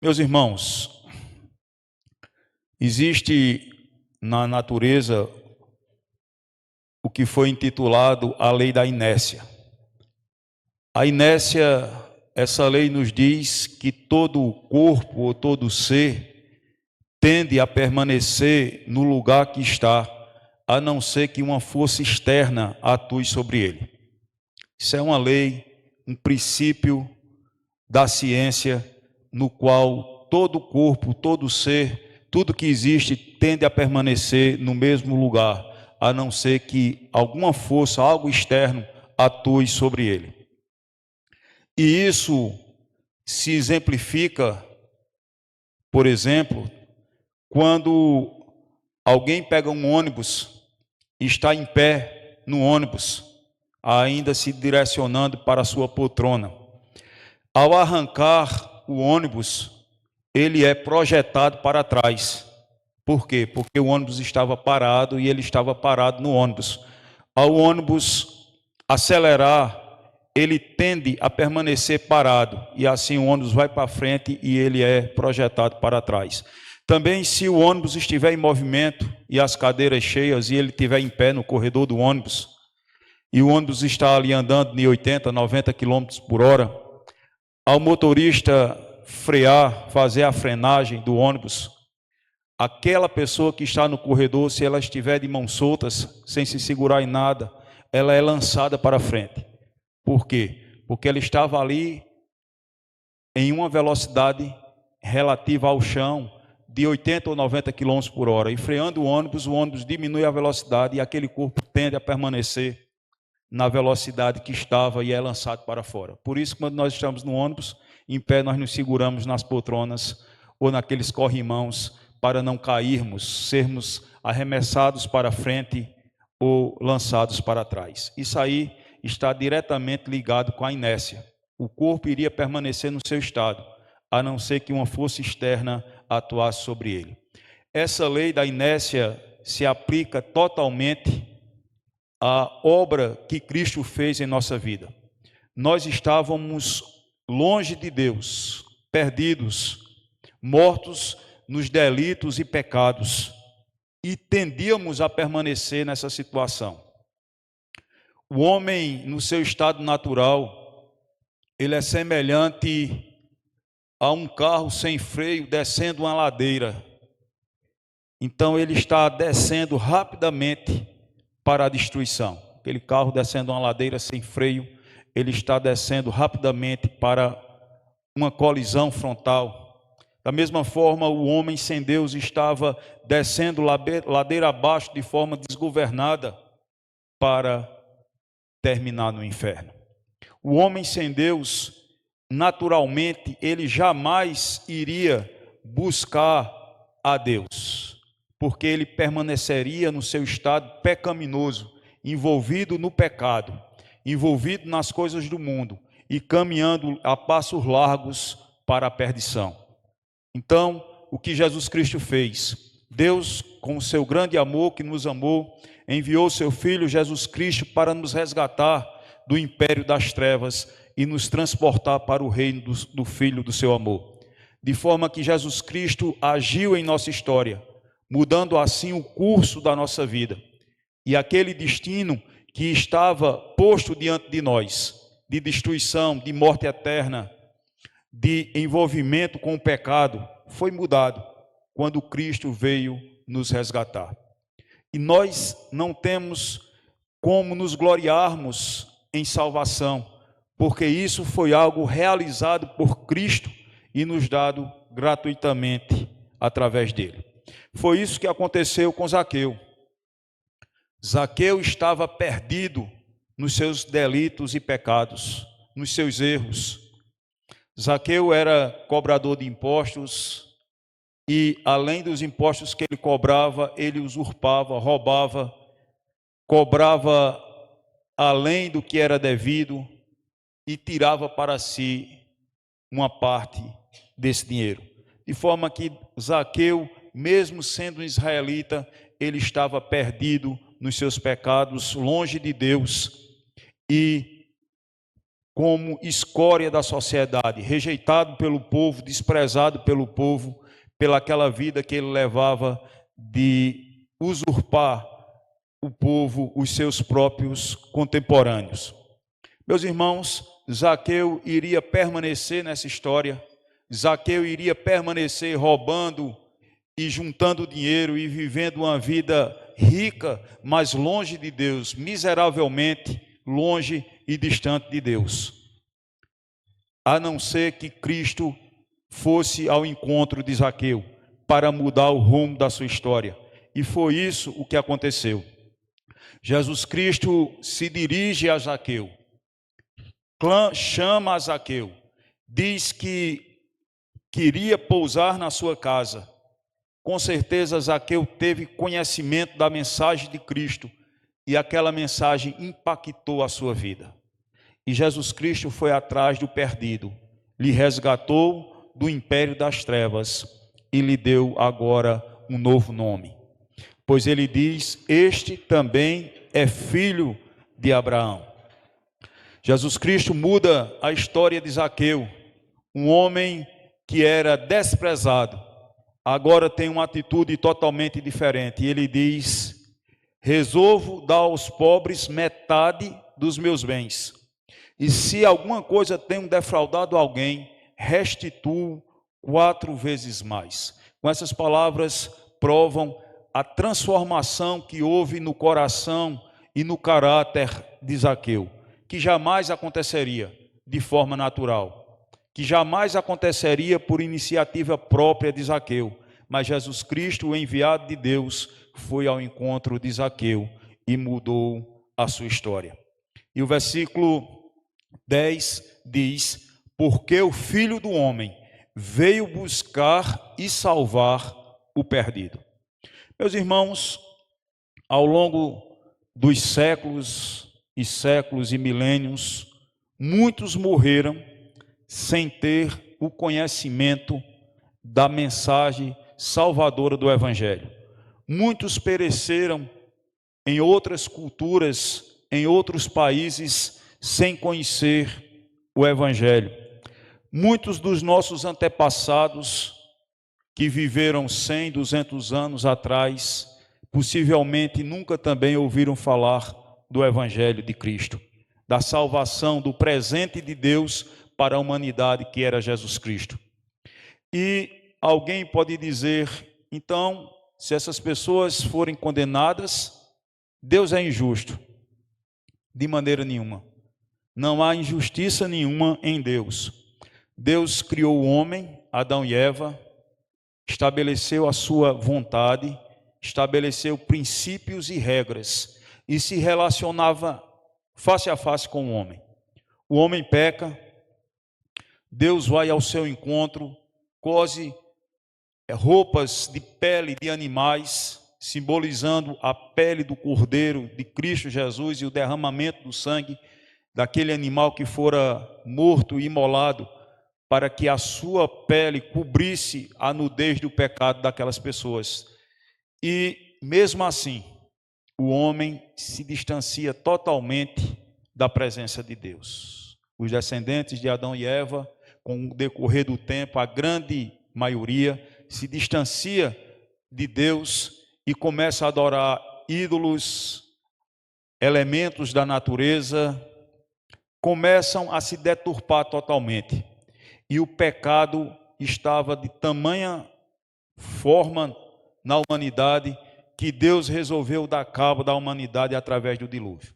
Meus irmãos, existe na natureza o que foi intitulado a lei da inércia. A inércia, essa lei nos diz que todo o corpo ou todo ser tende a permanecer no lugar que está, a não ser que uma força externa atue sobre ele. Isso é uma lei, um princípio da ciência, no qual todo corpo, todo ser, tudo que existe tende a permanecer no mesmo lugar, a não ser que alguma força, algo externo, atue sobre ele. E isso se exemplifica, por exemplo, quando alguém pega um ônibus e está em pé no ônibus, ainda se direcionando para a sua poltrona. Ao arrancar o ônibus, ele é projetado para trás. Por quê? Porque o ônibus estava parado e ele estava parado no ônibus. Ao ônibus acelerar, ele tende a permanecer parado e assim o ônibus vai para frente e ele é projetado para trás. Também, se o ônibus estiver em movimento e as cadeiras cheias e ele estiver em pé no corredor do ônibus e o ônibus está ali andando de 80, 90 km por hora, ao motorista frear, fazer a frenagem do ônibus, aquela pessoa que está no corredor, se ela estiver de mãos soltas, sem se segurar em nada, ela é lançada para frente. Por quê? Porque ela estava ali em uma velocidade relativa ao chão de 80 ou 90 km por hora. E freando o ônibus diminui a velocidade e aquele corpo tende a permanecer na velocidade que estava e é lançado para fora. Por isso, quando nós estamos no ônibus, em pé, nós nos seguramos nas poltronas ou naqueles corrimãos para não cairmos, sermos arremessados para frente ou lançados para trás. Isso aí está diretamente ligado com a inércia. O corpo iria permanecer no seu estado, a não ser que uma força externa atuasse sobre ele. Essa lei da inércia se aplica totalmente à obra que Cristo fez em nossa vida. Nós estávamos longe de Deus, perdidos, mortos nos delitos e pecados, e tendíamos a permanecer nessa situação. O homem, no seu estado natural, ele é semelhante a um carro sem freio descendo uma ladeira. Então ele está descendo rapidamente para a destruição. Aquele carro descendo uma ladeira sem freio, ele está descendo rapidamente para uma colisão frontal. Da mesma forma, o homem sem Deus estava descendo ladeira abaixo de forma desgovernada para terminar no inferno. O homem sem Deus, naturalmente, ele jamais iria buscar a Deus, porque ele permaneceria no seu estado pecaminoso, envolvido no pecado, envolvido nas coisas do mundo e caminhando a passos largos para a perdição. Então, o que Jesus Cristo fez? Deus, com o seu grande amor que nos amou, enviou seu Filho Jesus Cristo para nos resgatar do império das trevas e nos transportar para o reino do Filho do seu amor. De forma que Jesus Cristo agiu em nossa história, mudando assim o curso da nossa vida. E aquele destino que estava posto diante de nós, de destruição, de morte eterna, de envolvimento com o pecado, foi mudado quando Cristo veio nos resgatar. E nós não temos como nos gloriarmos em salvação, porque isso foi algo realizado por Cristo e nos dado gratuitamente através dele. Foi isso que aconteceu com Zaqueu. Zaqueu estava perdido nos seus delitos e pecados, nos seus erros. Zaqueu era cobrador de impostos e, além dos impostos que ele cobrava, ele usurpava, roubava, cobrava além do que era devido e tirava para si uma parte desse dinheiro. De forma que Zaqueu, mesmo sendo um israelita, ele estava perdido nos seus pecados, longe de Deus, e como escória da sociedade, rejeitado pelo povo, desprezado pelo povo, pelaquela vida que ele levava de usurpar o povo, os seus próprios contemporâneos. Meus irmãos, Zaqueu iria permanecer nessa história, Zaqueu iria permanecer roubando e juntando dinheiro e vivendo uma vida rica, mas longe de Deus, miseravelmente longe e distante de Deus. A não ser que Cristo fosse ao encontro de Zaqueu para mudar o rumo da sua história. E foi isso o que aconteceu. Jesus Cristo se dirige a Zaqueu, chama a Zaqueu, diz que queria pousar na sua casa. Com certeza Zaqueu teve conhecimento da mensagem de Cristo e aquela mensagem impactou a sua vida. E Jesus Cristo foi atrás do perdido, lhe resgatou do império das trevas e lhe deu agora um novo nome. Pois ele diz: este também é filho de Abraão. Jesus Cristo muda a história de Zaqueu, um homem que era desprezado, agora tem uma atitude totalmente diferente. E ele diz: resolvo dar aos pobres metade dos meus bens. E se alguma coisa tenho defraudado alguém, restituo 4 vezes mais. Com essas palavras provam a transformação que houve no coração e no caráter de Zaqueu, que jamais aconteceria de forma natural, que jamais aconteceria por iniciativa própria de Zaqueu, mas Jesus Cristo, o enviado de Deus, foi ao encontro de Zaqueu e mudou a sua história. E o versículo 10 diz: porque o Filho do Homem veio buscar e salvar o perdido. Meus irmãos, ao longo dos séculos e séculos e milênios, muitos morreram sem ter o conhecimento da mensagem salvadora do Evangelho. Muitos pereceram em outras culturas, em outros países, sem conhecer o Evangelho. Muitos dos nossos antepassados, que viveram 100, 200 anos atrás, possivelmente nunca também ouviram falar do Evangelho de Cristo, da salvação, do presente de Deus para a humanidade que era Jesus Cristo. E alguém pode dizer: então, se essas pessoas forem condenadas, Deus é injusto. De maneira nenhuma. Não há injustiça nenhuma em Deus. Deus criou o homem, Adão e Eva, estabeleceu a sua vontade, estabeleceu princípios e regras e se relacionava face a face com o homem. O homem peca, Deus vai ao seu encontro, cose roupas de pele de animais, simbolizando a pele do Cordeiro de Cristo Jesus e o derramamento do sangue daquele animal que fora morto e imolado, para que a sua pele cobrisse a nudez do pecado daquelas pessoas. E mesmo assim, o homem se distancia totalmente da presença de Deus. Os descendentes de Adão e Eva, com o decorrer do tempo, a grande maioria se distancia de Deus e começa a adorar ídolos, elementos da natureza, começam a se deturpar totalmente. E o pecado estava de tamanha forma na humanidade que Deus resolveu dar cabo da humanidade através do dilúvio.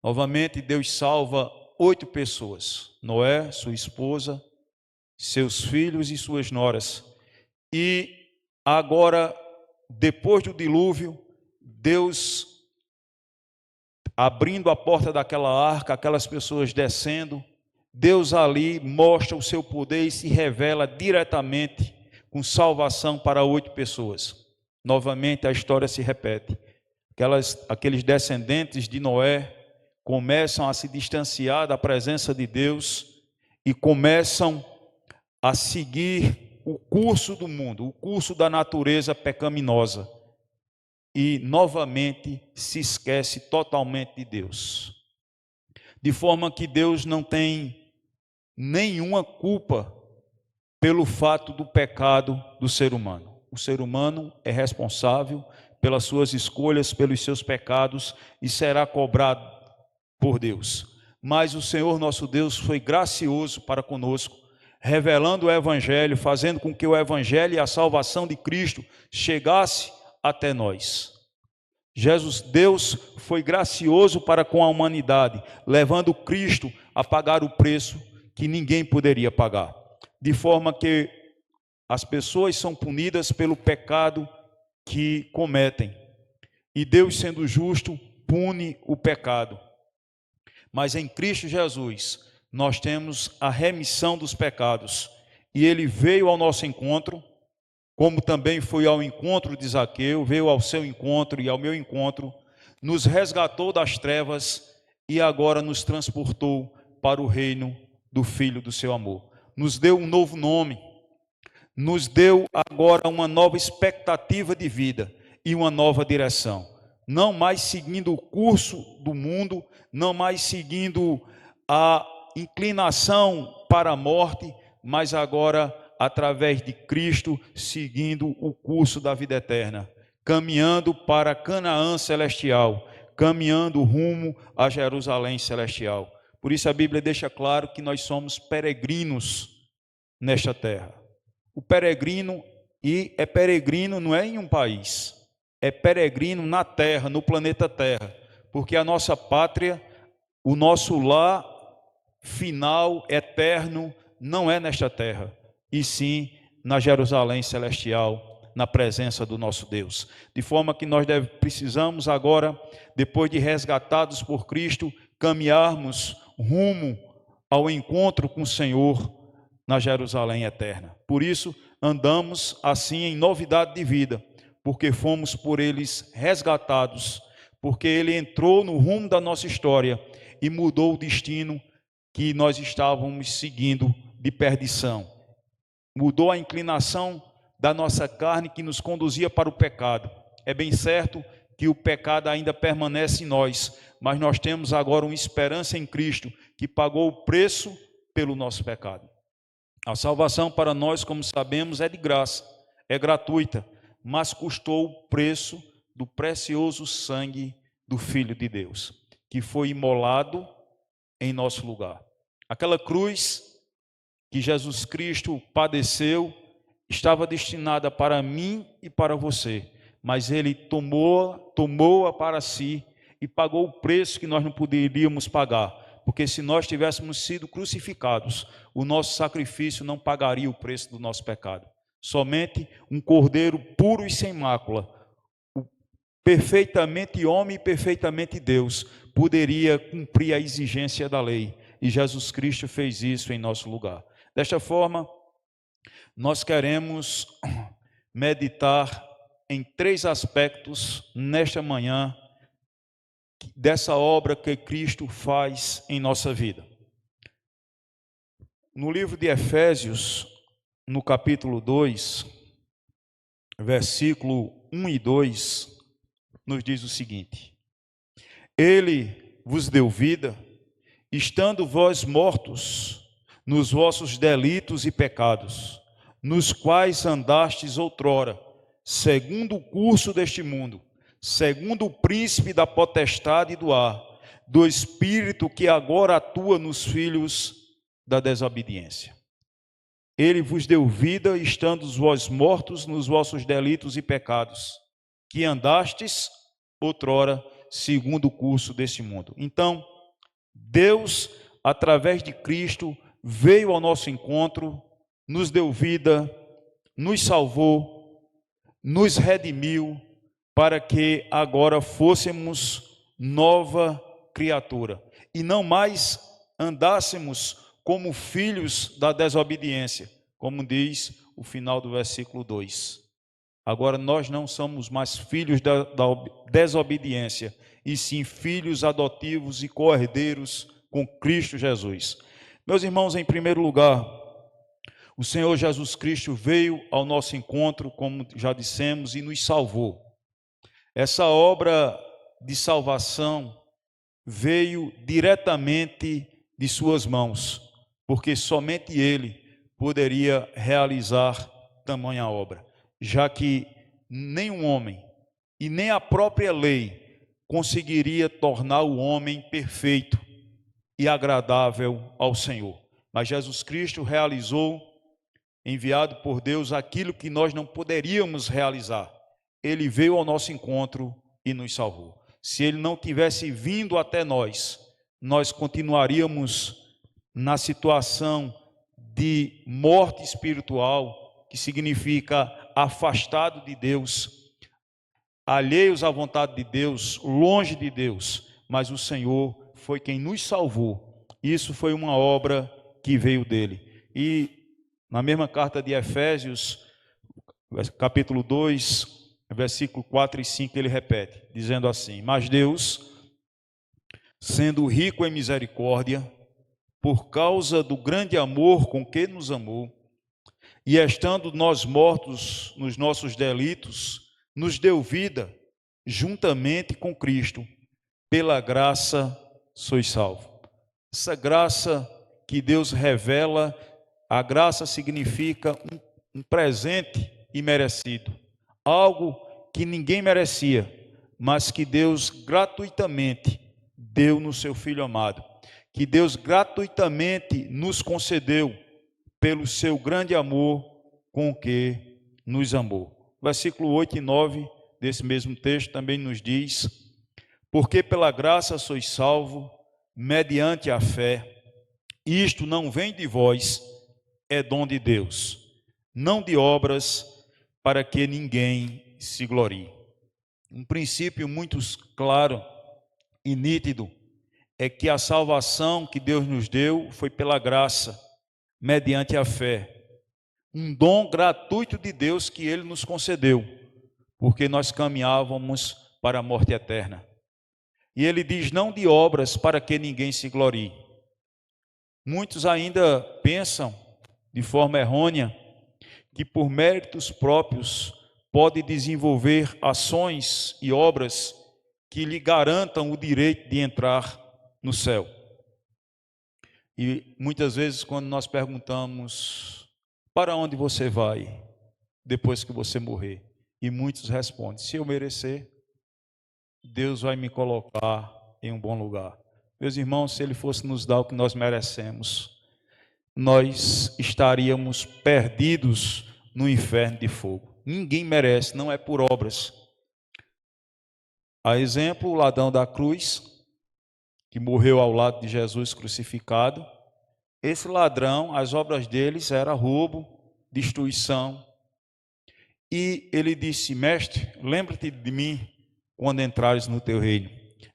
Novamente, Deus salva 8 pessoas: Noé, sua esposa, seus filhos e suas noras. E agora, depois do dilúvio, Deus abrindo a porta daquela arca, aquelas pessoas descendo, Deus ali mostra o seu poder e se revela diretamente com salvação para 8 pessoas. Novamente a história se repete. Aqueles descendentes de Noé começam a se distanciar da presença de Deus e começam a seguir o curso do mundo, o curso da natureza pecaminosa. E novamente se esquece totalmente de Deus. de forma que Deus não tem nenhuma culpa pelo fato do pecado do ser humano. O ser humano é responsável pelas suas escolhas, pelos seus pecados e será cobrado por Deus. Mas o Senhor nosso Deus foi gracioso para conosco, revelando o Evangelho, fazendo com que o Evangelho e a salvação de Cristo chegasse até nós. Deus foi gracioso para com a humanidade, levando Cristo a pagar o preço que ninguém poderia pagar. De forma que as pessoas são punidas pelo pecado que cometem. E Deus, sendo justo, pune o pecado. Mas em Cristo Jesus, nós temos a remissão dos pecados. E Ele veio ao nosso encontro, como também foi ao encontro de Zaqueu, veio ao seu encontro e ao meu encontro, nos resgatou das trevas e agora nos transportou para o reino do Filho do seu amor. Nos deu um novo nome, nos deu agora uma nova expectativa de vida e uma nova direção. Não mais seguindo o curso do mundo, não mais seguindo a inclinação para a morte, mas agora através de Cristo, seguindo o curso da vida eterna, caminhando para Canaã celestial, caminhando rumo a Jerusalém celestial. Por isso a Bíblia deixa claro que nós somos peregrinos nesta terra. O peregrino, e é peregrino não é em um país, é peregrino na terra, no planeta Terra, porque a nossa pátria, o nosso lar final, eterno, não é nesta terra, e sim na Jerusalém celestial, na presença do nosso Deus. De forma que nós precisamos agora, depois de resgatados por Cristo, caminharmos rumo ao encontro com o Senhor na Jerusalém eterna. Por isso, andamos assim em novidade de vida, porque fomos por eles resgatados, porque Ele entrou no rumo da nossa história e mudou o destino que nós estávamos seguindo de perdição. Mudou a inclinação da nossa carne que nos conduzia para o pecado. É bem certo que o pecado ainda permanece em nós, mas nós temos agora uma esperança em Cristo, que pagou o preço pelo nosso pecado. A salvação para nós, como sabemos, é de graça, é gratuita, mas custou o preço do precioso sangue do Filho de Deus, que foi imolado em nosso lugar. Aquela cruz que Jesus Cristo padeceu estava destinada para mim e para você, mas Ele tomou-a para si e pagou o preço que nós não poderíamos pagar, porque se nós tivéssemos sido crucificados, o nosso sacrifício não pagaria o preço do nosso pecado. Somente um cordeiro puro e sem mácula, perfeitamente homem e perfeitamente Deus, poderia cumprir a exigência da lei, e Jesus Cristo fez isso em nosso lugar. Desta forma, nós queremos meditar em 3 aspectos nesta manhã dessa obra que Cristo faz em nossa vida. No livro de Efésios, no capítulo 2, versículo 1 e 2, nos diz o seguinte: Ele vos deu vida, estando vós mortos nos vossos delitos e pecados, nos quais andastes outrora, segundo o curso deste mundo, segundo o príncipe da potestade do ar, do espírito que agora atua nos filhos da desobediência. Ele vos deu vida, estando vós mortos nos vossos delitos e pecados, que andastes outrora, segundo o curso deste mundo. Então, Deus, através de Cristo, veio ao nosso encontro, nos deu vida, nos salvou, nos redimiu, para que agora fôssemos nova criatura, e não mais andássemos como filhos da desobediência, como diz o final do versículo 2. Agora nós não somos mais filhos da desobediência, e sim filhos adotivos e co-herdeiros com Cristo Jesus. Meus irmãos, em primeiro lugar, o Senhor Jesus Cristo veio ao nosso encontro, como já dissemos, e nos salvou. Essa obra de salvação veio diretamente de suas mãos, porque somente ele poderia realizar tamanha obra, já que nenhum homem e nem a própria lei conseguiria tornar o homem perfeito e agradável ao Senhor. Mas Jesus Cristo realizou, enviado por Deus, aquilo que nós não poderíamos realizar. Ele veio ao nosso encontro e nos salvou. Se ele não tivesse vindo até nós, nós continuaríamos na situação de morte espiritual, que significa afastado de Deus, alheios à vontade de Deus, longe de Deus. Mas o Senhor foi quem nos salvou. Isso foi uma obra que veio dele. E na mesma carta de Efésios, capítulo 2, versículo 4 e 5, ele repete, dizendo assim: mas Deus, sendo rico em misericórdia, por causa do grande amor com que nos amou, e estando nós mortos nos nossos delitos, nos deu vida juntamente com Cristo. Pela graça sois salvos. Essa graça que Deus revela, a graça significa um presente imerecido, algo que ninguém merecia, mas que Deus gratuitamente deu no seu Filho amado, que Deus gratuitamente nos concedeu pelo seu grande amor com que nos amou. Versículo 8 e 9 desse mesmo texto também nos diz: porque pela graça sois salvos, mediante a fé. Isto não vem de vós, é dom de Deus, não de obras, para que ninguém se glorie. Um princípio muito claro e nítido é que a salvação que Deus nos deu foi pela graça, mediante a fé. Um dom gratuito de Deus que Ele nos concedeu, porque nós caminhávamos para a morte eterna. E Ele diz, não de obras, para que ninguém se glorie. Muitos ainda pensam, de forma errônea, que por méritos próprios pode desenvolver ações e obras que lhe garantam o direito de entrar no céu. E muitas vezes quando nós perguntamos, para onde você vai depois que você morrer? E muitos respondem, se eu merecer, Deus vai me colocar em um bom lugar. Meus irmãos, se Ele fosse nos dar o que nós merecemos, nós estaríamos perdidos no inferno de fogo. Ninguém merece, não é por obras. A exemplo, o ladrão da cruz, que morreu ao lado de Jesus crucificado. Esse ladrão, as obras deles eram roubo, destruição. E ele disse, mestre, lembra-te de mim quando entrares no teu reino.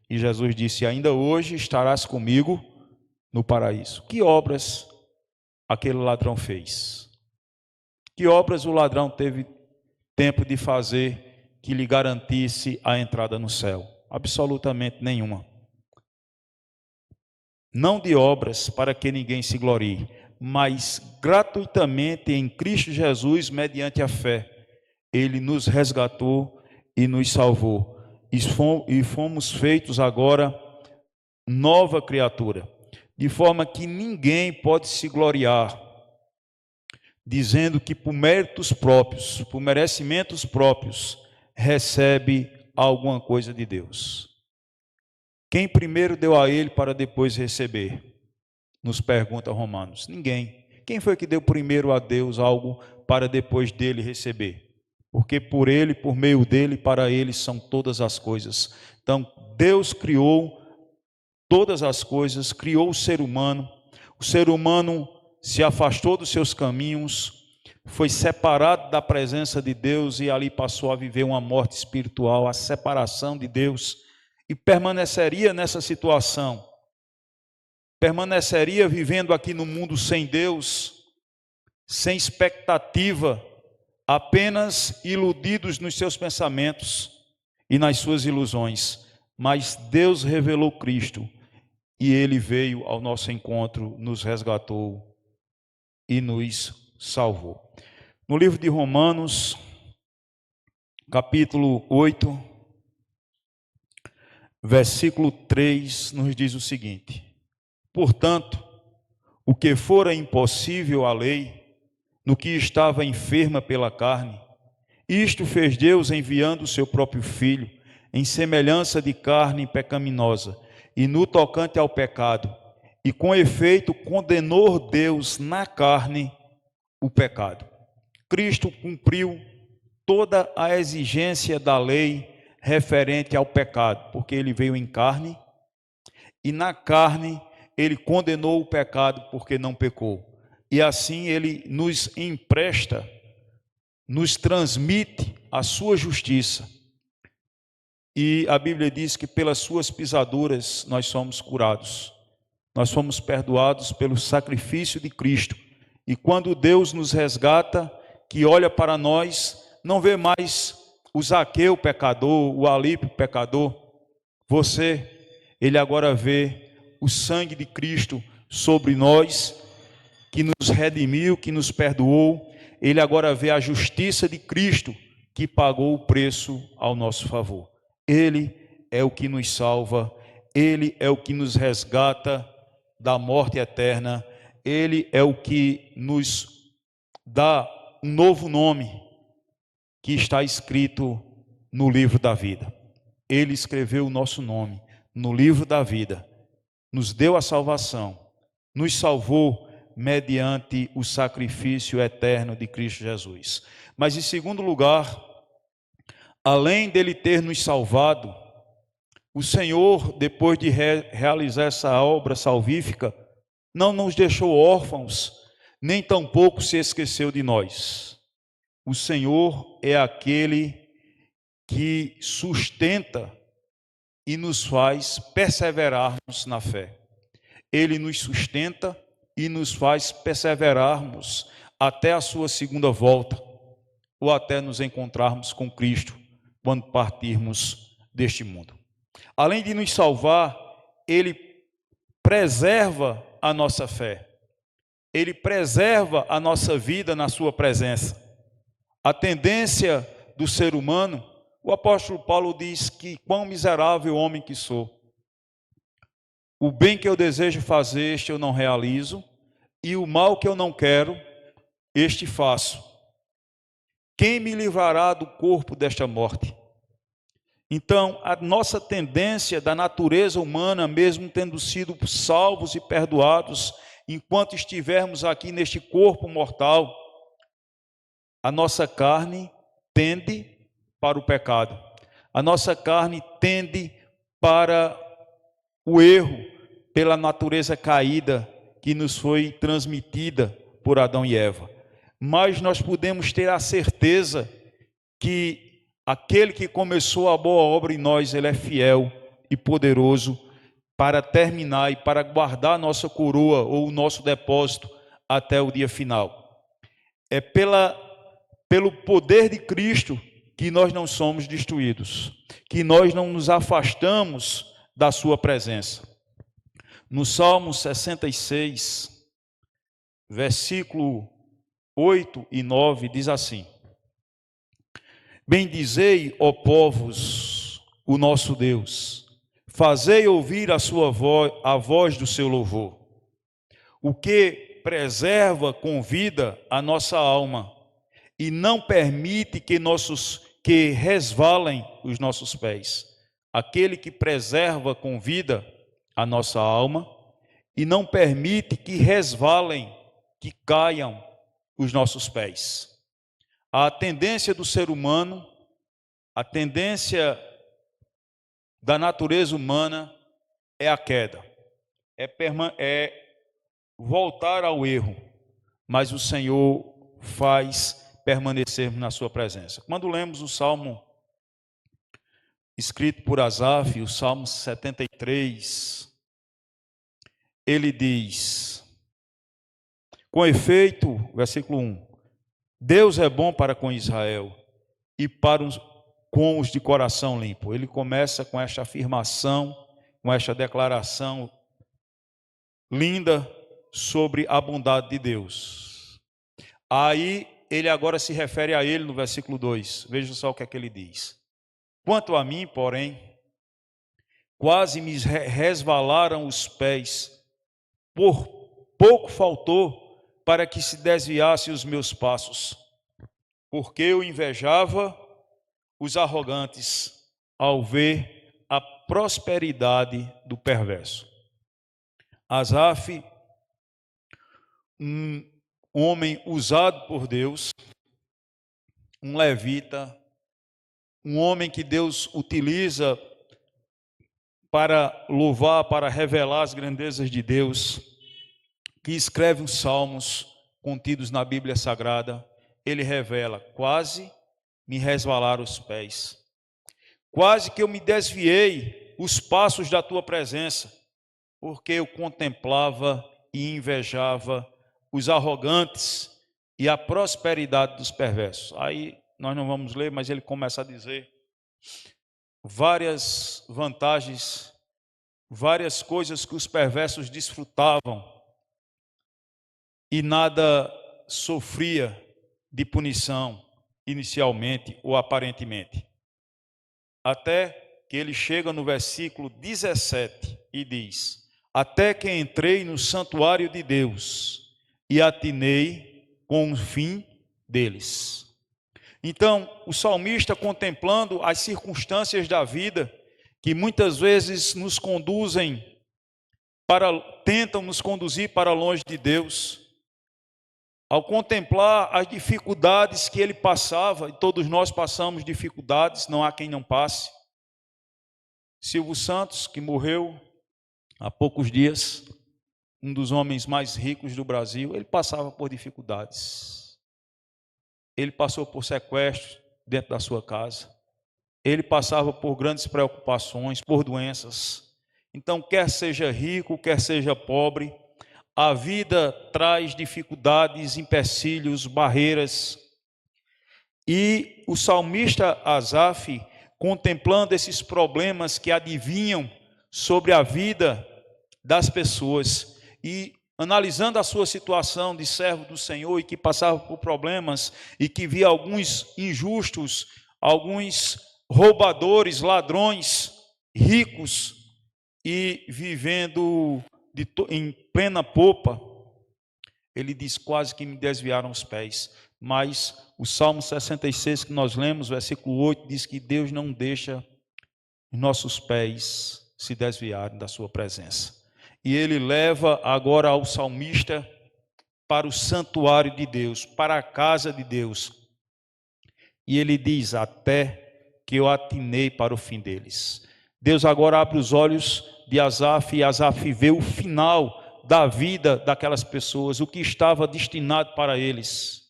E Jesus disse, ainda hoje estarás comigo no paraíso. Que obras aquele ladrão fez? Que obras o ladrão teve tempo de fazer que lhe garantisse a entrada no céu? Absolutamente nenhuma. Não de obras para que ninguém se glorie, mas gratuitamente em Cristo Jesus, mediante a fé, Ele nos resgatou e nos salvou. E fomos feitos agora nova criatura, de forma que ninguém pode se gloriar, dizendo que por méritos próprios, por merecimentos próprios, recebe alguma coisa de Deus. Quem primeiro deu a ele para depois receber? Nos pergunta Romanos. Ninguém. Quem foi que deu primeiro a Deus algo para depois dele receber? Porque por ele, por meio dele, para ele são todas as coisas. Então, Deus criou todas as coisas, criou o ser humano se afastou dos seus caminhos, foi separado da presença de Deus e ali passou a viver uma morte espiritual, a separação de Deus, e permaneceria nessa situação, permaneceria vivendo aqui no mundo sem Deus, sem expectativa, apenas iludidos nos seus pensamentos e nas suas ilusões. Mas Deus revelou Cristo e Ele veio ao nosso encontro, nos resgatou e nos salvou. No livro de Romanos, capítulo 8, versículo 3 nos diz o seguinte: portanto, o que fora impossível à lei, no que estava enferma pela carne, isto fez Deus enviando o seu próprio Filho, em semelhança de carne pecaminosa, e no tocante ao pecado, e com efeito condenou Deus na carne o pecado. Cristo cumpriu toda a exigência da lei referente ao pecado, porque ele veio em carne, e na carne ele condenou o pecado porque não pecou. E assim ele nos empresta, nos transmite a sua justiça. E a Bíblia diz que pelas suas pisaduras nós somos curados. Nós fomos perdoados pelo sacrifício de Cristo. E quando Deus nos resgata, que olha para nós, não vê mais o Zaqueu pecador, o Alípio pecador. Ele agora vê o sangue de Cristo sobre nós, que nos redimiu, que nos perdoou. Ele agora vê a justiça de Cristo, que pagou o preço ao nosso favor. Ele é o que nos salva, ele é o que nos resgata da morte eterna, ele é o que nos dá um novo nome que está escrito no livro da vida. Ele escreveu o nosso nome no livro da vida, nos deu a salvação, nos salvou mediante o sacrifício eterno de Cristo Jesus. Mas em segundo lugar, além dele ter nos salvado, o Senhor, depois de realizar essa obra salvífica, não nos deixou órfãos, nem tampouco se esqueceu de nós. O Senhor é aquele que sustenta e nos faz perseverarmos na fé. Ele nos sustenta e nos faz perseverarmos até a sua segunda volta, ou até nos encontrarmos com Cristo, quando partirmos deste mundo. Além de nos salvar, ele preserva a nossa fé. Ele preserva a nossa vida na sua presença. A tendência do ser humano, o apóstolo Paulo diz que quão miserável homem que sou. O bem que eu desejo fazer, este eu não realizo, e o mal que eu não quero, este faço. Quem me livrará do corpo desta morte? Então, a nossa tendência da natureza humana, mesmo tendo sido salvos e perdoados, enquanto estivermos aqui neste corpo mortal, a nossa carne tende para o pecado. A nossa carne tende para o erro, pela natureza caída que nos foi transmitida por Adão e Eva. Mas nós podemos ter a certeza que aquele que começou a boa obra em nós, ele é fiel e poderoso para terminar e para guardar a nossa coroa ou o nosso depósito até o dia final. É pelo poder de Cristo que nós não somos destruídos, que nós não nos afastamos da sua presença. No Salmo 66, versículo 8 e 9, diz assim: bendizei, ó povos, o nosso Deus, fazei ouvir a sua voz, a voz do seu louvor, o que preserva com vida a nossa alma e não permite que resvalem os nossos pés. Aquele que preserva com vida a nossa alma e não permite que resvalem, que caiam os nossos pés. A tendência do ser humano, a tendência da natureza humana é a queda, é voltar ao erro, mas o Senhor faz permanecermos na sua presença. Quando lemos o Salmo escrito por Asaf, o Salmo 73, ele diz, com efeito, versículo 1, Deus é bom para com Israel e com os de coração limpo. Ele começa com esta afirmação, com esta declaração linda sobre a bondade de Deus. Aí ele agora se refere a ele no versículo 2. Veja só o que é que ele diz. Quanto a mim, porém, quase me resvalaram os pés, por pouco faltou para que se desviassem os meus passos, porque eu invejava os arrogantes ao ver a prosperidade do perverso. Asaf, um homem usado por Deus, um levita, um homem que Deus utiliza para louvar, para revelar as grandezas de Deus, que escreve os salmos contidos na Bíblia Sagrada. Ele revela: quase me resvalaram os pés, quase que eu me desviei os passos da tua presença, porque eu contemplava e invejava os arrogantes e a prosperidade dos perversos. Aí nós não vamos ler, mas ele começa a dizer várias vantagens, várias coisas que os perversos desfrutavam e nada sofria de punição inicialmente ou aparentemente. Até que ele chega no versículo 17 e diz: até que entrei no santuário de Deus e atinei com o fim deles. Então, o salmista, contemplando as circunstâncias da vida, que muitas vezes nos tentam nos conduzir para longe de Deus, ao contemplar as dificuldades que ele passava, e todos nós passamos dificuldades, não há quem não passe. Silvio Santos, que morreu há poucos dias, um dos homens mais ricos do Brasil, ele passava por dificuldades. Ele passou por sequestros dentro da sua casa. Ele passava por grandes preocupações, por doenças. Então, quer seja rico, quer seja pobre, a vida traz dificuldades, empecilhos, barreiras. E o salmista Asaf, contemplando esses problemas que adivinham sobre a vida das pessoas e analisando a sua situação de servo do Senhor e que passava por problemas e que via alguns injustos, alguns roubadores, ladrões, ricos e vivendo em plena popa, ele diz: quase que me desviaram os pés. Mas o Salmo 66 que nós lemos, versículo 8, diz que Deus não deixa nossos pés se desviarem da sua presença. E ele leva agora ao salmista para o santuário de Deus, para a casa de Deus. E ele diz: até que eu atinei para o fim deles. Deus agora abre os olhos de Asaf, e Asaf vê o final da vida daquelas pessoas, o que estava destinado para eles.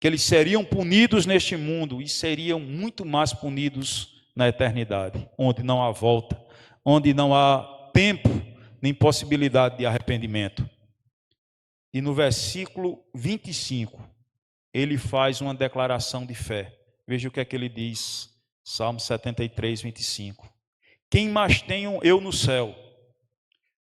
Que eles seriam punidos neste mundo e seriam muito mais punidos na eternidade, onde não há volta, onde não há tempo nem possibilidade de arrependimento. E no versículo 25, ele faz uma declaração de fé. Veja o que é que ele diz, Salmo 73, 25. Quem mais tenho eu no céu?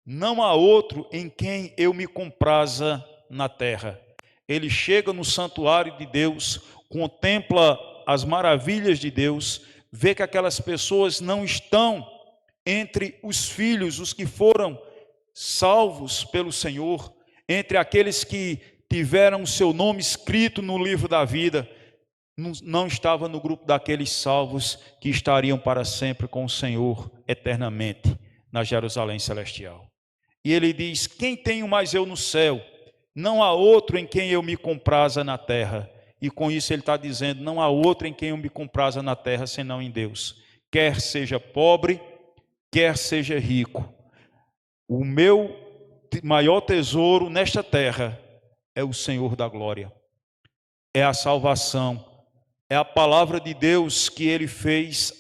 Não há outro em quem eu me compraza na terra. Ele chega no santuário de Deus, contempla as maravilhas de Deus, vê que aquelas pessoas não estão entre os filhos, os que foram salvos pelo Senhor, entre aqueles que tiveram o seu nome escrito no livro da vida, não estava no grupo daqueles salvos que estariam para sempre com o Senhor eternamente na Jerusalém celestial. E ele diz: quem tenho mais eu no céu? Não há outro em quem eu me compraza na terra. E com isso ele está dizendo: não há outro em quem eu me compraza na terra senão em Deus. Quer seja pobre, quer seja rico. O meu maior tesouro nesta terra é o Senhor da glória. É a salvação. É a palavra de Deus que Ele fez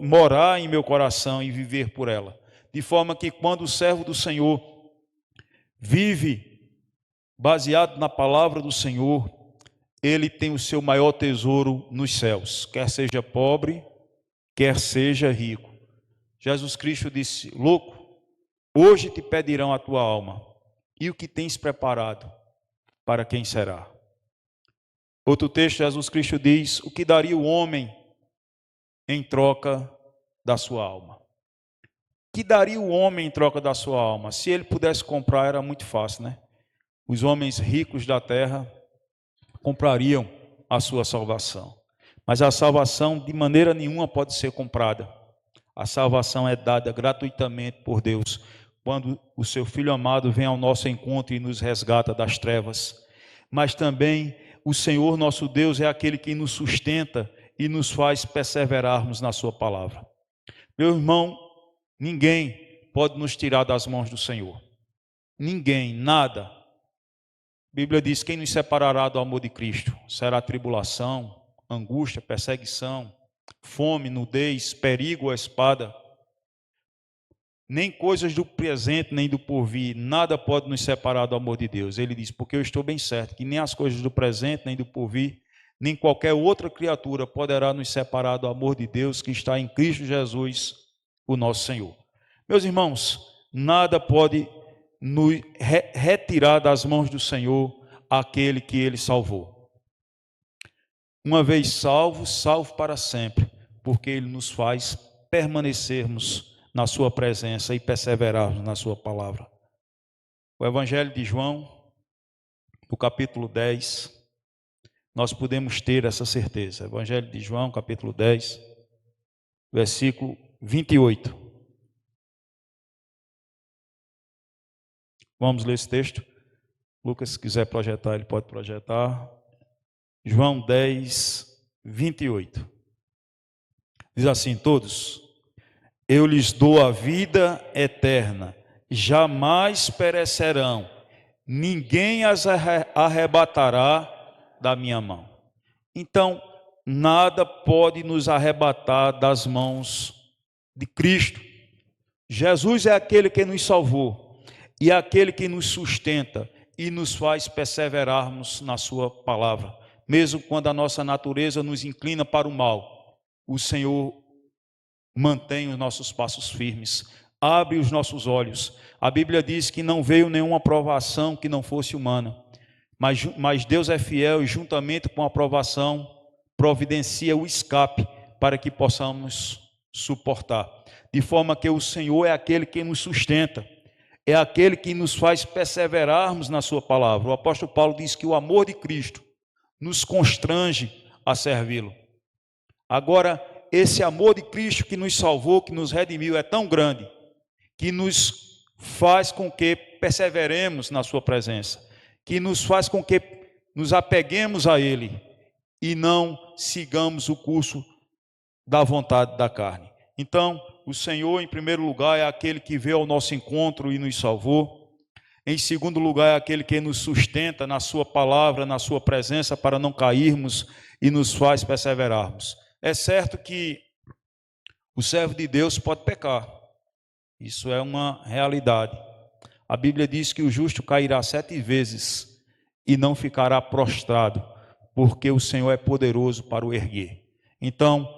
morar em meu coração e viver por ela. De forma que quando o servo do Senhor vive baseado na palavra do Senhor, ele tem o seu maior tesouro nos céus, quer seja pobre, quer seja rico. Jesus Cristo disse: louco, hoje te pedirão a tua alma, e o que tens preparado, para quem será? Outro texto, Jesus Cristo diz: o que daria o homem em troca da sua alma? que daria o homem em troca da sua alma? Se ele pudesse comprar, era muito fácil, né? Os homens ricos da terra comprariam a sua salvação. Mas a salvação de maneira nenhuma pode ser comprada. A salvação é dada gratuitamente por Deus, quando o seu Filho amado vem ao nosso encontro e nos resgata das trevas. Mas também o Senhor nosso Deus é aquele que nos sustenta e nos faz perseverarmos na sua palavra. Meu irmão, ninguém pode nos tirar das mãos do Senhor. Ninguém, nada. A Bíblia diz: quem nos separará do amor de Cristo? Será tribulação, angústia, perseguição, fome, nudez, perigo ou espada? Nem coisas do presente, nem do porvir, nada pode nos separar do amor de Deus. Ele diz: porque eu estou bem certo que nem as coisas do presente, nem do porvir, nem qualquer outra criatura poderá nos separar do amor de Deus que está em Cristo Jesus, o nosso Senhor. Meus irmãos, nada pode nos retirar das mãos do Senhor aquele que Ele salvou. Uma vez salvo, salvo para sempre, porque Ele nos faz permanecermos na sua presença e perseverarmos na sua palavra. O Evangelho de João, no capítulo 10, nós podemos ter essa certeza. Evangelho de João, capítulo 10, versículo 28. Vamos ler esse texto? Lucas, se quiser projetar, ele pode projetar. João 10, 28. Diz assim: todos: eu lhes dou a vida eterna, jamais perecerão, ninguém as arrebatará da minha mão. Então, nada pode nos arrebatar das mãos de Cristo. Jesus é aquele que nos salvou e é aquele que nos sustenta e nos faz perseverarmos na sua palavra. Mesmo quando a nossa natureza nos inclina para o mal, o Senhor mantém os nossos passos firmes, abre os nossos olhos. A Bíblia diz que não veio nenhuma provação que não fosse humana, mas Deus é fiel e juntamente com a provação providencia o escape para que possamos suportar. De forma que o Senhor é aquele que nos sustenta, é aquele que nos faz perseverarmos na sua palavra. O apóstolo Paulo diz que o amor de Cristo nos constrange a servi-lo. Agora, esse amor de Cristo que nos salvou, que nos redimiu, é tão grande, que nos faz com que perseveremos na sua presença, que nos faz com que nos apeguemos a Ele e não sigamos o curso da vontade da carne. Então, o Senhor, em primeiro lugar, é aquele que veio ao nosso encontro e nos salvou. Em segundo lugar, é aquele que nos sustenta na sua palavra, na sua presença, para não cairmos e nos faz perseverarmos. É certo que o servo de Deus pode pecar. Isso é uma realidade. A Bíblia diz que o justo cairá 7 vezes e não ficará prostrado, porque o Senhor é poderoso para o erguer. Então,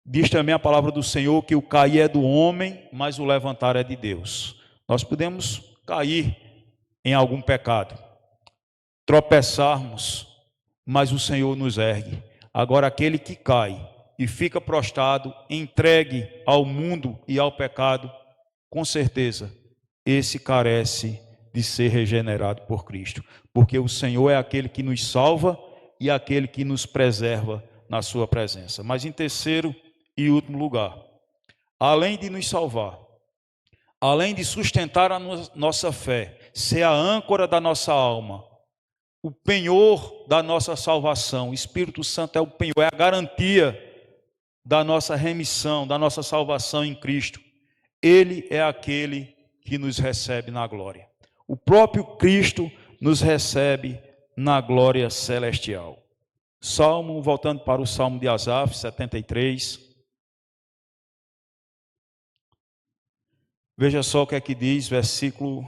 diz também a palavra do Senhor que o cair é do homem, mas o levantar é de Deus. Nós podemos cair em algum pecado, tropeçarmos, mas o Senhor nos ergue. Agora, aquele que cai e fica prostrado, entregue ao mundo e ao pecado, com certeza, esse carece de ser regenerado por Cristo, porque o Senhor é aquele que nos salva e aquele que nos preserva na sua presença. Mas em terceiro e último lugar, além de nos salvar, além de sustentar a nossa fé, ser a âncora da nossa alma, o penhor da nossa salvação, o Espírito Santo é o penhor, é a garantia da nossa remissão, da nossa salvação em Cristo. Ele é aquele que nos recebe na glória. O próprio Cristo nos recebe na glória celestial. Salmo, voltando para o Salmo de Asaf, 73. Veja só o que é que diz, versículo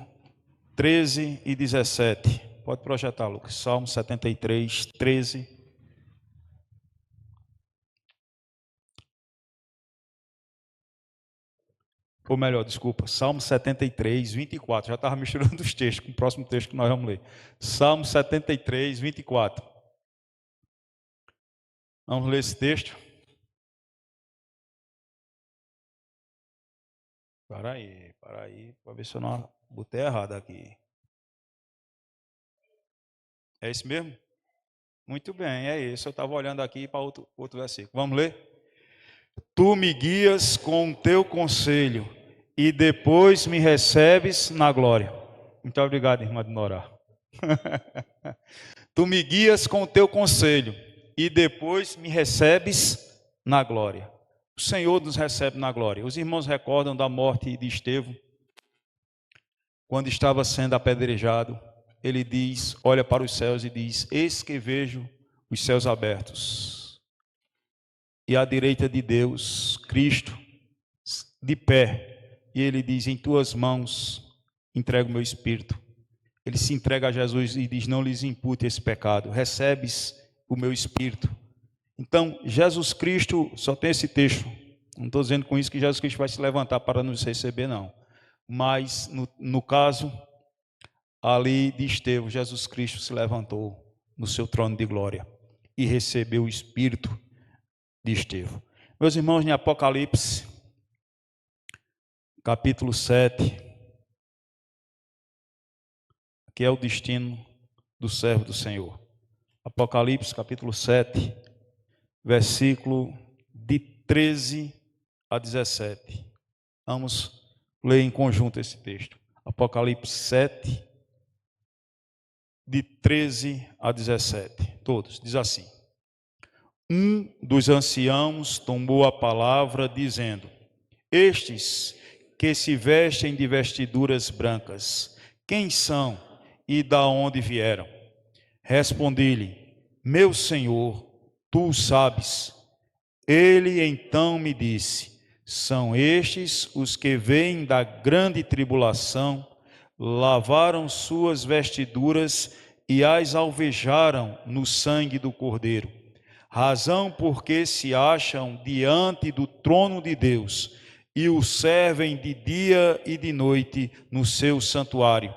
13 e 17. Pode projetar, Lucas. Salmo 73, 13. Ou melhor, desculpa, Salmo 73, 24. Já estava misturando os textos com o próximo texto que nós vamos ler. Salmo 73, 24. Vamos ler esse texto. Para aí, para ver se eu não botei errado aqui. É isso mesmo? Muito bem, é isso. Eu estava olhando aqui para outro versículo. Vamos ler? Tu me guias com o teu conselho e depois me recebes na glória. Muito obrigado, irmã de Norá. Tu me guias com o teu conselho e depois me recebes na glória. O Senhor nos recebe na glória. Os irmãos recordam da morte de Estevão, quando estava sendo apedrejado. Ele diz, olha para os céus e diz: eis que vejo os céus abertos e à direita de Deus, Cristo, de pé. E ele diz: em tuas mãos entrego o meu espírito. Ele se entrega a Jesus e diz: não lhes impute esse pecado, recebes o meu espírito. Então, Jesus Cristo, só tem esse texto, não estou dizendo com isso que Jesus Cristo vai se levantar para nos receber, não. Mas, no caso ali de Estevão, Jesus Cristo se levantou no seu trono de glória e recebeu o espírito de Estevão. Meus irmãos, em Apocalipse, capítulo 7, que é o destino do servo do Senhor. Apocalipse, capítulo 7, versículo de 13 a 17. Vamos ler em conjunto esse texto. Apocalipse 7, de 13 a 17. Todos, diz assim: um dos anciãos tomou a palavra, dizendo: estes que se vestem de vestiduras brancas, quem são e da onde vieram? Respondi-lhe: meu Senhor, tu o sabes. Ele então me disse: são estes os que vêm da grande tribulação, lavaram suas vestiduras e as alvejaram no sangue do Cordeiro, razão porque se acham diante do trono de Deus e o servem de dia e de noite no seu santuário.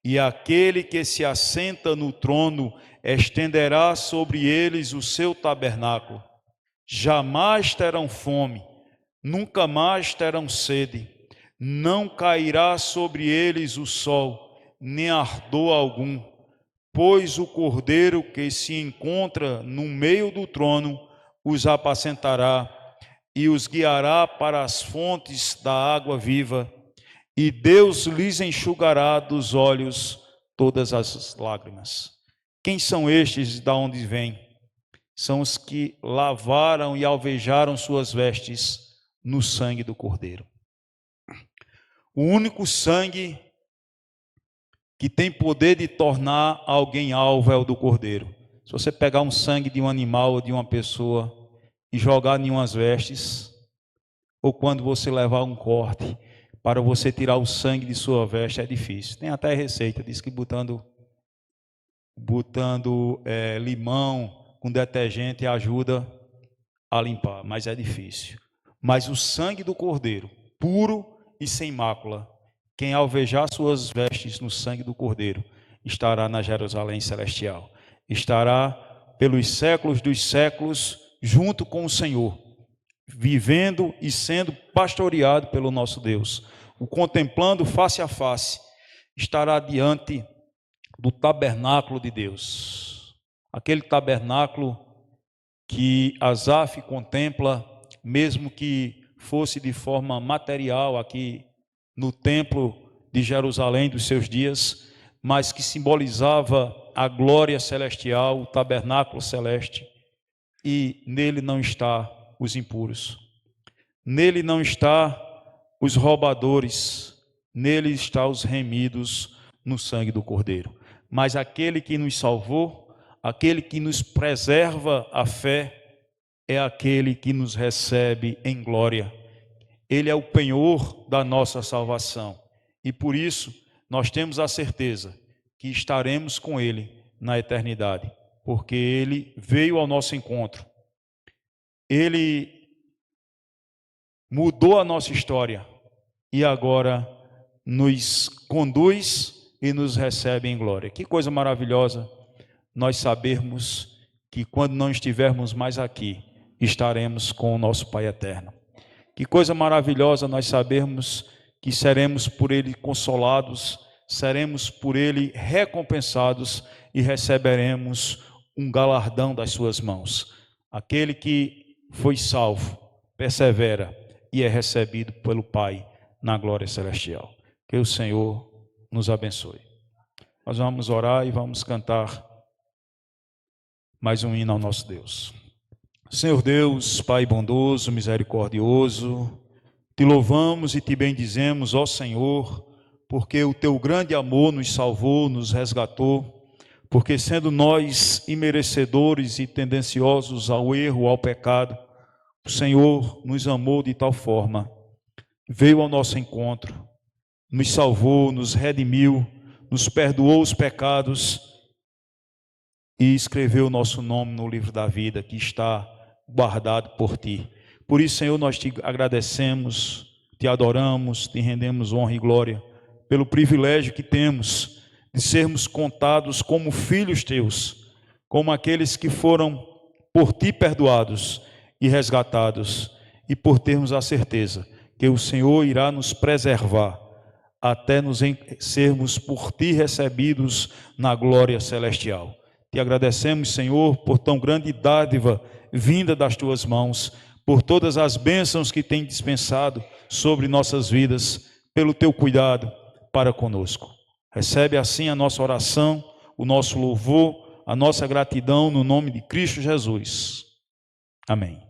E aquele que se assenta no trono estenderá sobre eles o seu tabernáculo. Jamais terão fome, nunca mais terão sede. Não cairá sobre eles o sol, nem ardor algum, pois o Cordeiro que se encontra no meio do trono os apacentará e os guiará para as fontes da água viva, e Deus lhes enxugará dos olhos todas as lágrimas. Quem são estes e de onde vêm? São os que lavaram e alvejaram suas vestes no sangue do Cordeiro. O único sangue que tem poder de tornar alguém alvo é o do Cordeiro. Se você pegar um sangue de um animal ou de uma pessoa e jogar em umas vestes, ou quando você levar um corte para você tirar o sangue de sua veste, é difícil. Tem até receita, diz que botando limão com detergente ajuda a limpar, mas é difícil. Mas o sangue do Cordeiro, puro e sem mácula, quem alvejar suas vestes no sangue do Cordeiro, estará na Jerusalém celestial, estará pelos séculos dos séculos junto com o Senhor, vivendo e sendo pastoreado pelo nosso Deus, o contemplando face a face, estará diante do tabernáculo de Deus, aquele tabernáculo que Asaf contempla, mesmo que fosse de forma material aqui no templo de Jerusalém dos seus dias, mas que simbolizava a glória celestial, o tabernáculo celeste, e nele não está os impuros, nele não está os roubadores, nele está os remidos no sangue do Cordeiro. Mas aquele que nos salvou, aquele que nos preserva a fé, é aquele que nos recebe em glória. Ele é o penhor da nossa salvação. E por isso, nós temos a certeza que estaremos com ele na eternidade, porque ele veio ao nosso encontro. Ele mudou a nossa história e agora nos conduz e nos recebe em glória. Que coisa maravilhosa nós sabermos que quando não estivermos mais aqui, estaremos com o nosso Pai eterno. Que coisa maravilhosa nós sabermos que seremos por Ele consolados, seremos por Ele recompensados e receberemos um galardão das suas mãos. Aquele que foi salvo, persevera e é recebido pelo Pai na glória celestial. Que o Senhor nos abençoe. Nós vamos orar e vamos cantar mais um hino ao nosso Deus. Senhor Deus, Pai bondoso, misericordioso, te louvamos e te bendizemos, ó Senhor, porque o teu grande amor nos salvou, nos resgatou, porque sendo nós imerecedores e tendenciosos ao erro, ao pecado, o Senhor nos amou de tal forma, veio ao nosso encontro, nos salvou, nos redimiu, nos perdoou os pecados e escreveu o nosso nome no livro da vida, que está guardado por ti. Por isso, Senhor, nós te agradecemos, te adoramos, te rendemos honra e glória, pelo privilégio que temos de sermos contados como filhos teus, como aqueles que foram por ti perdoados e resgatados, e por termos a certeza que o Senhor irá nos preservar até nos sermos por ti recebidos na glória celestial. Te agradecemos, Senhor, por tão grande dádiva vinda das tuas mãos, por todas as bênçãos que tem dispensado sobre nossas vidas, pelo teu cuidado para conosco. Recebe assim a nossa oração, o nosso louvor, a nossa gratidão no nome de Cristo Jesus. Amém.